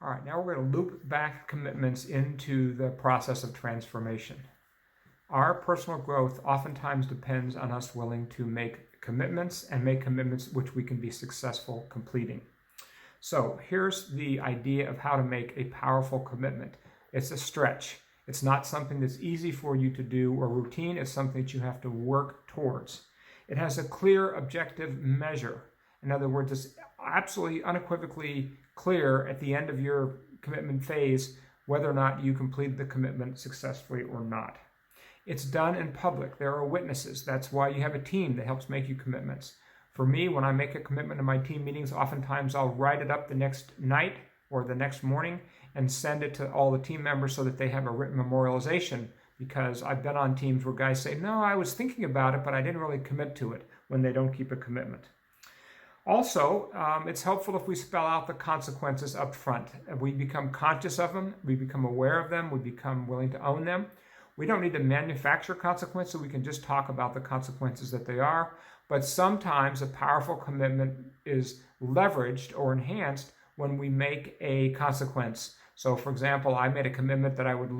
All right, now we're going to loop back commitments into the process of transformation. Our personal growth oftentimes depends on us willing to make commitments and make commitments which we can be successful completing. So here's the idea of how to make a powerful commitment. It's a stretch. It's not something that's easy for you to do or routine. It's something that you have to work towards. It has a clear objective measure. In other words, it's absolutely unequivocally clear at the end of your commitment phase whether or not you completed the commitment successfully or not. It's done in public. There are witnesses. That's why you have a team that helps make you commitments. For me, when I make a commitment in my team meetings, oftentimes I'll write it up the next night or the next morning and send it to all the team members so that they have a written memorialization, because I've been on teams where guys say, no, I was thinking about it, but I didn't really commit to it, when they don't keep a commitment. Also, it's helpful if we spell out the consequences up front. We become conscious of them, we become aware of them, we become willing to own them. We don't need to manufacture consequences, we can just talk about the consequences that they are. But sometimes a powerful commitment is leveraged or enhanced when we make a consequence. So for example, I made a commitment that I would pay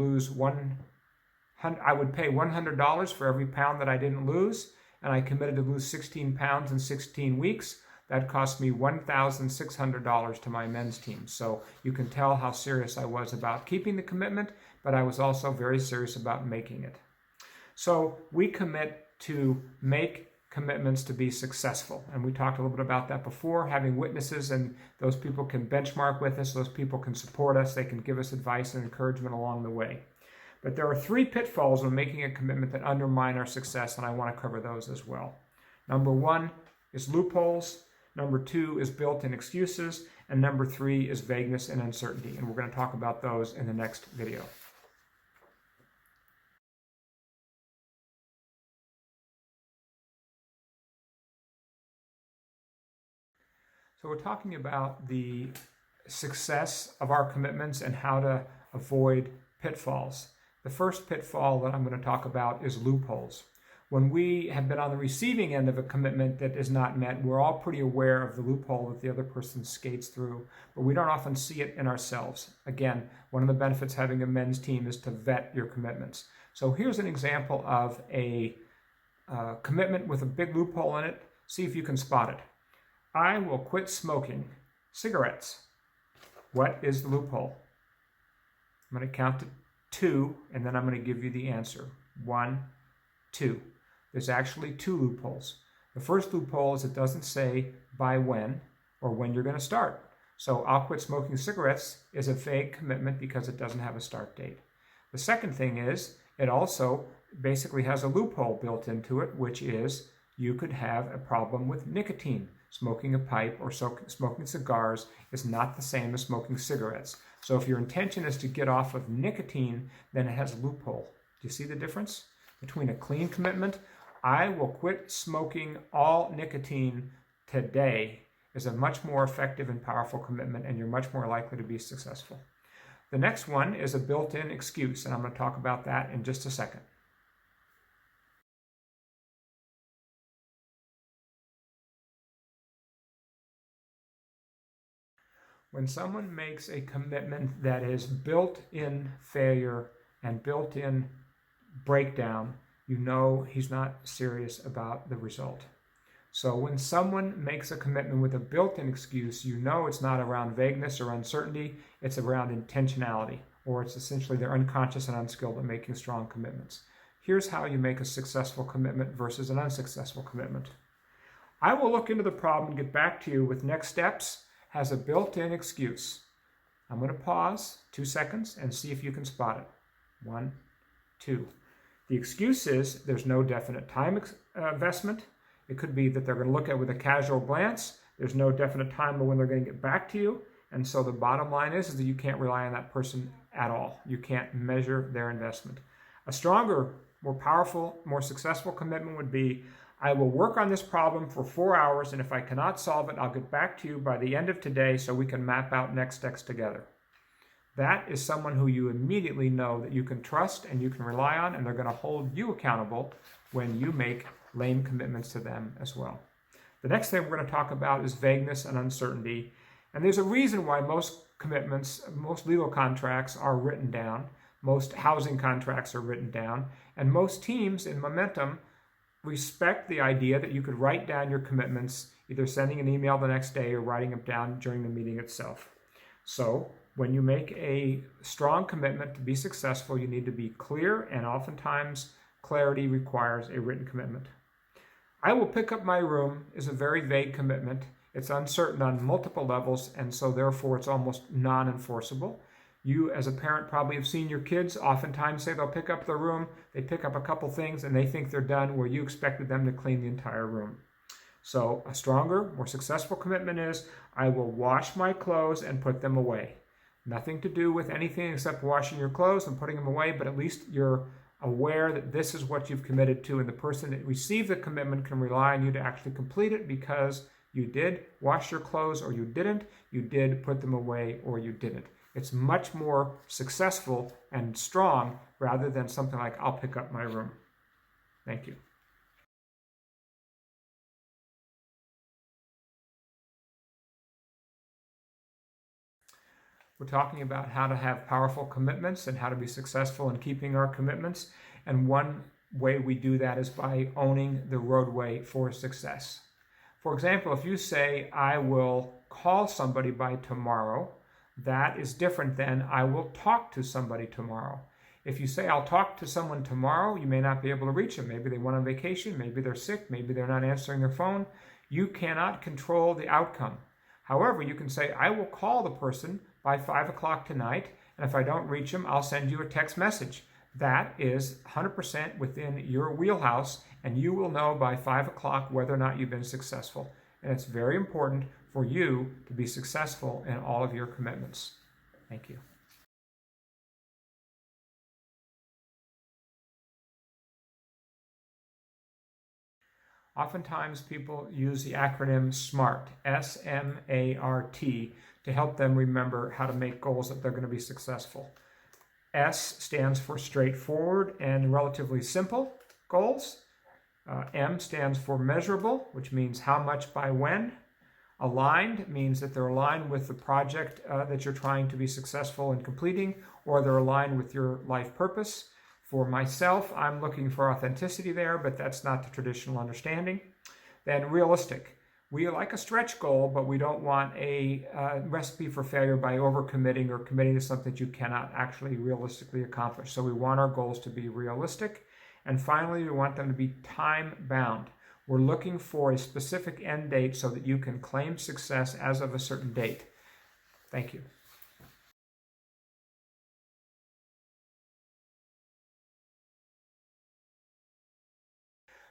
$100 for every pound that I didn't lose, and I committed to lose 16 pounds in 16 weeks. That cost me $1,600 to my men's team. So you can tell how serious I was about keeping the commitment, but I was also very serious about making it. So we commit to make commitments to be successful. And we talked a little bit about that before, having witnesses, and those people can benchmark with us, those people can support us, they can give us advice and encouragement along the way. But there are 3 pitfalls when making a commitment that undermine our success, and I want to cover those as well. Number 1 is loopholes. Number 2 is built-in excuses. And number 3 is vagueness and uncertainty. And we're going to talk about those in the next video. So we're talking about the success of our commitments and how to avoid pitfalls. The first pitfall that I'm going to talk about is loopholes. When we have been on the receiving end of a commitment that is not met, we're all pretty aware of the loophole that the other person skates through, but we don't often see it in ourselves. Again, one of the benefits of having a men's team is to vet your commitments. So here's an example of a commitment with a big loophole in it. See if you can spot it. I will quit smoking cigarettes. What is the loophole? I'm going to count to 2, and then I'm going to give you the answer. 1, 2. There's actually 2 loopholes. The first loophole is it doesn't say by when or when you're going to start. So I'll quit smoking cigarettes is a vague commitment because it doesn't have a start date. The second thing is it also basically has a loophole built into it, which is you could have a problem with nicotine. Smoking a pipe or smoking cigars is not the same as smoking cigarettes. So if your intention is to get off of nicotine, then it has a loophole. Do you see the difference between a clean commitment? I will quit smoking all nicotine today is a much more effective and powerful commitment, and you're much more likely to be successful. The next one is a built-in excuse, and I'm going to talk about that in just a second. When someone makes a commitment that is built-in failure and built-in breakdown, you know he's not serious about the result. So when someone makes a commitment with a built-in excuse, you know it's not around vagueness or uncertainty, it's around intentionality, or it's essentially they're unconscious and unskilled at making strong commitments. Here's how you make a successful commitment versus an unsuccessful commitment. I will look into the problem and get back to you with next steps. Has a built-in excuse. I'm going to pause 2 seconds and see if you can spot it. 1, 2. The excuse is there's no definite time investment. It could be that they're going to look at it with a casual glance. There's no definite time of when they're going to get back to you. And so the bottom line is that you can't rely on that person at all. You can't measure their investment. A stronger, more powerful, more successful commitment would be, I will work on this problem for 4 hours, and if I cannot solve it, I'll get back to you by the end of today so we can map out next steps together. That is someone who you immediately know that you can trust and you can rely on, and they're going to hold you accountable when you make lame commitments to them as well. The next thing we're going to talk about is vagueness and uncertainty. And there's a reason why most commitments, most legal contracts are written down, most housing contracts are written down, and most teams in Momentum respect the idea that you could write down your commitments, either sending an email the next day or writing them down during the meeting itself. So when you make a strong commitment to be successful, you need to be clear, and oftentimes clarity requires a written commitment. I will pick up my room is a very vague commitment. It's uncertain on multiple levels, and so therefore it's almost non-enforceable. You, as a parent, probably have seen your kids oftentimes say they'll pick up their room, they pick up a couple things, and they think they're done where you expected them to clean the entire room. So a stronger, more successful commitment is, I will wash my clothes and put them away. Nothing to do with anything except washing your clothes and putting them away, but at least you're aware that this is what you've committed to, and the person that received the commitment can rely on you to actually complete it because you did wash your clothes or you didn't, you did put them away or you didn't. It's much more successful and strong rather than something like, I'll pick up my room. Thank you. We're talking about how to have powerful commitments and how to be successful in keeping our commitments. And one way we do that is by owning the roadway for success. For example, if you say, I will call somebody by tomorrow, that is different than I will talk to somebody tomorrow. If you say, I'll talk to someone tomorrow, you may not be able to reach them. Maybe they went on vacation, maybe they're sick, maybe they're not answering their phone. You cannot control the outcome. However, you can say, I will call the person by 5 o'clock tonight, and if I don't reach them, I'll send you a text message. That is 100% within your wheelhouse, and you will know by 5 o'clock whether or not you've been successful. And it's very important for you to be successful in all of your commitments. Thank you. Oftentimes people use the acronym SMART, S-M-A-R-T, to help them remember how to make goals that they're going to be successful. S stands for straightforward and relatively simple goals. M stands for measurable, which means how much by when. Aligned means that they're aligned with the project that you're trying to be successful in completing, or they're aligned with your life purpose. For myself, I'm looking for authenticity there, but that's not the traditional understanding. Then realistic. We like a stretch goal, but we don't want a recipe for failure by overcommitting or committing to something that you cannot actually realistically accomplish. So we want our goals to be realistic. And finally, we want them to be time-bound. We're looking for a specific end date so that you can claim success as of a certain date. Thank you.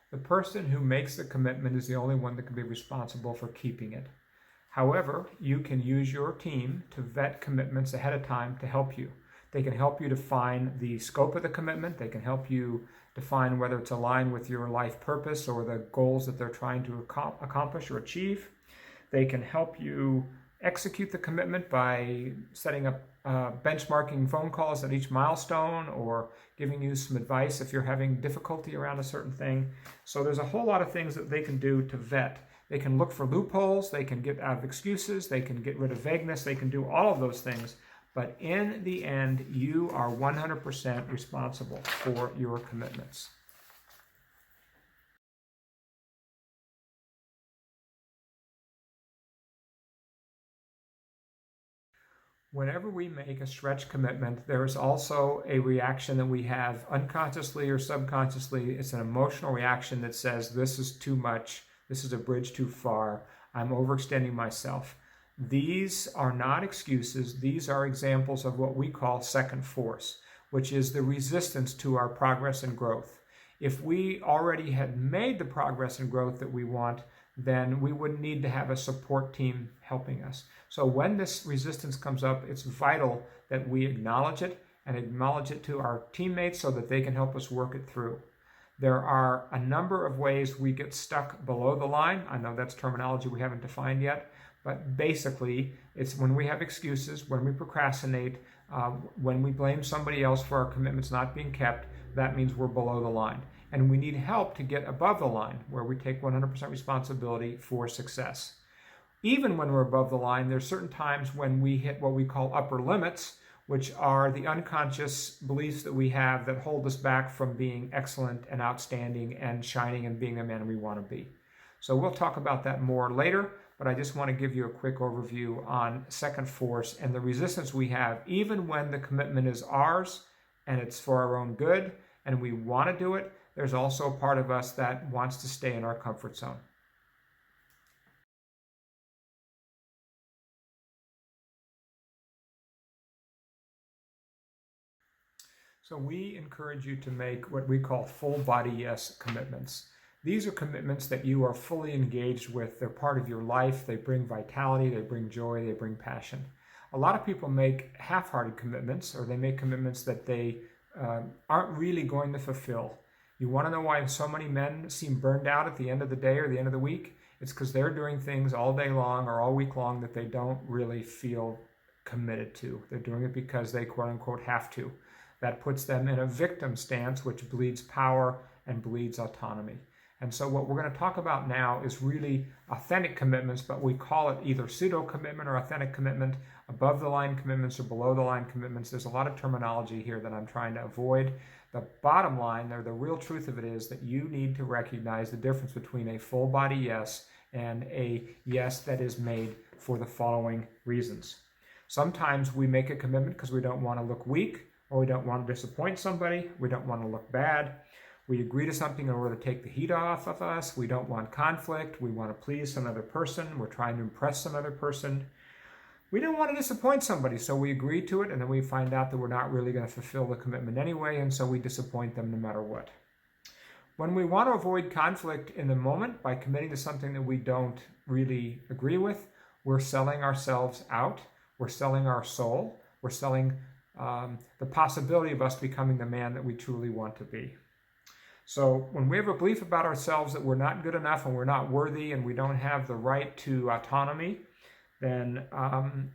The person who makes the commitment is the only one that can be responsible for keeping it. However, you can use your team to vet commitments ahead of time to help you. They can help you define the scope of the commitment. They can help you define whether it's aligned with your life purpose or the goals that they're trying to accomplish or achieve. They can help you execute the commitment by setting up benchmarking phone calls at each milestone or giving you some advice if you're having difficulty around a certain thing. So there's a whole lot of things that they can do to vet. They can look for loopholes, they can get out of excuses, they can get rid of vagueness, they can do all of those things. But in the end, you are 100% responsible for your commitments. Whenever we make a stretch commitment, there is also a reaction that we have unconsciously or subconsciously. It's an emotional reaction that says, this is too much, this is a bridge too far, I'm overextending myself. These are not excuses. These are examples of what we call second force, which is the resistance to our progress and growth. If we already had made the progress and growth that we want, then we wouldn't need to have a support team helping us. So when this resistance comes up, it's vital that we acknowledge it and acknowledge it to our teammates so that they can help us work it through. There are a number of ways we get stuck below the line. I know that's terminology we haven't defined yet, but basically it's when we have excuses, when we procrastinate, when we blame somebody else for our commitments not being kept, that means we're below the line. And we need help to get above the line where we take 100% responsibility for success. Even when we're above the line, there's certain times when we hit what we call upper limits, which are the unconscious beliefs that we have that hold us back from being excellent and outstanding and shining and being the man we want to be. So we'll talk about that more later, but I just want to give you a quick overview on second force and the resistance we have, even when the commitment is ours and it's for our own good and we want to do it. There's also a part of us that wants to stay in our comfort zone. So we encourage you to make what we call full body yes commitments. These are commitments that you are fully engaged with. They're part of your life. They bring vitality, they bring joy, they bring passion. A lot of people make half-hearted commitments, or they make commitments that they aren't really going to fulfill. You want to know why so many men seem burned out at the end of the day or the end of the week? It's because they're doing things all day long or all week long that they don't really feel committed to. They're doing it because they quote unquote have to. That puts them in a victim stance, which bleeds power and bleeds autonomy. And so what we're going to talk about now is really authentic commitments, but we call it either pseudo-commitment or authentic commitment, above-the-line commitments or below-the-line commitments. There's a lot of terminology here that I'm trying to avoid. The bottom line, or the real truth of it, is that you need to recognize the difference between a full-body yes and a yes that is made for the following reasons. Sometimes we make a commitment because we don't want to look weak, or we don't want to disappoint somebody, we don't want to look bad. We agree to something in order to take the heat off of us. We don't want conflict. We want to please some other person. We're trying to impress some other person. We don't want to disappoint somebody, so we agree to it, and then we find out that we're not really going to fulfill the commitment anyway, and so we disappoint them no matter what. When we want to avoid conflict in the moment by committing to something that we don't really agree with, we're selling ourselves out. We're selling our soul. We're selling the possibility of us becoming the man that we truly want to be. So when we have a belief about ourselves that we're not good enough and we're not worthy and we don't have the right to autonomy, then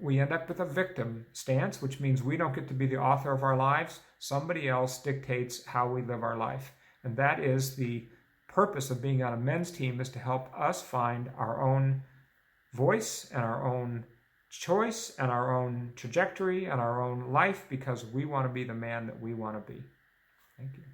we end up with a victim stance, which means we don't get to be the author of our lives. Somebody else dictates how we live our life. And that is the purpose of being on a men's team, is to help us find our own voice and our own choice and our own trajectory and our own life, because we want to be the man that we want to be. Thank you.